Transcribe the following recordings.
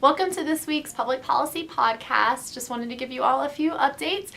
Welcome to this week's Public Policy Podcast. Just wanted to give you all a few updates.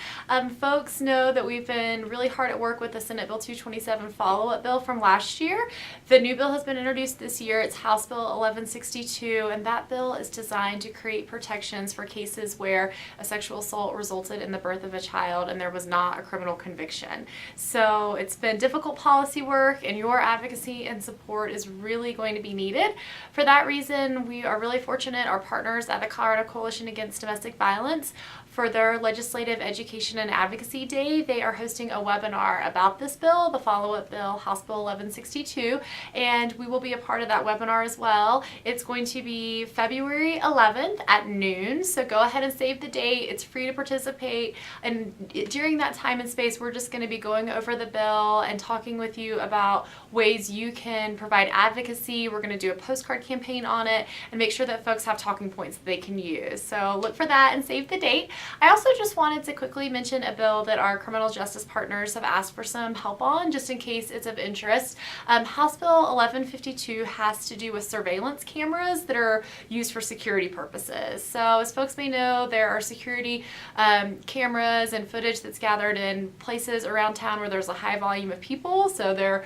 Folks know that we've been really hard at work with the Senate Bill 227 follow-up bill from last year. The new bill has been introduced this year. It's House Bill 1162, and that bill is designed to create protections for cases where a sexual assault resulted in the birth of a child and there was not a criminal conviction. So it's been difficult policy work, and your advocacy and support is really going to be needed. For that reason, we are really fortunate our partners at the Colorado Coalition Against Domestic Violence, for their Legislative Education and Advocacy Day, they are hosting a webinar about this bill, the follow-up bill, House Bill 1162, and we will be a part of that webinar as well. It's going to be February 11th at noon, so go ahead and save the date. It's free to participate, and during that time and space, we're just going to be going over the bill and talking with you about ways you can provide advocacy. We're going to do a postcard campaign on it and make sure that folks have talking points that they can use. So look for that and save the date. I also just wanted to quickly mention a bill that our criminal justice partners have asked for some help on, just in case it's of interest. House Bill 1152 has to do with surveillance cameras that are used for security purposes. So as folks may know, there are security cameras and footage that's gathered in places around town where there's a high volume of people. So they're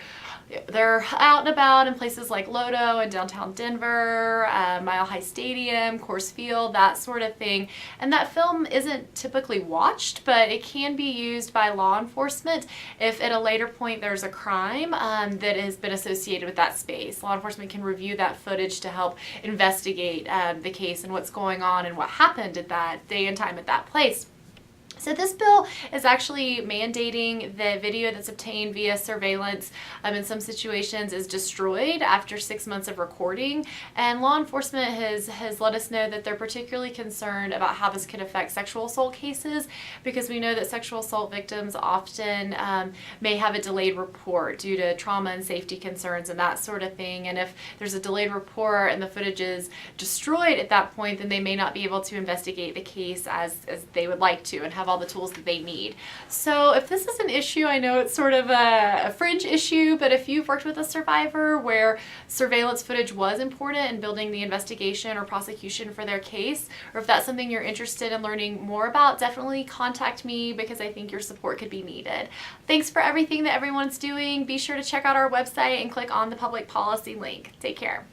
out and about in places like Lodo and downtown Denver, Mile High Stadium, Coors Field, that sort of thing. And that film isn't typically watched, but it can be used by law enforcement if at a later point there's a crime that has been associated with that space. Law enforcement can review that footage to help investigate the case and what's going on and what happened at that day and time at that place. So this bill is actually mandating the video that's obtained via surveillance in some situations is destroyed after 6 months of recording. And law enforcement has let us know that they're particularly concerned about how this could affect sexual assault cases, because we know that sexual assault victims often may have a delayed report due to trauma and safety concerns and that sort of thing. And if there's a delayed report and the footage is destroyed at that point, then they may not be able to investigate the case as they would like to and have all the tools that they need. So if this is an issue, I know it's sort of a fringe issue, but if you've worked with a survivor where surveillance footage was important in building the investigation or prosecution for their case, or if that's something you're interested in learning more about, definitely contact me, because I think your support could be needed. Thanks for everything that everyone's doing. Be sure to check out our website and click on the public policy link. Take care.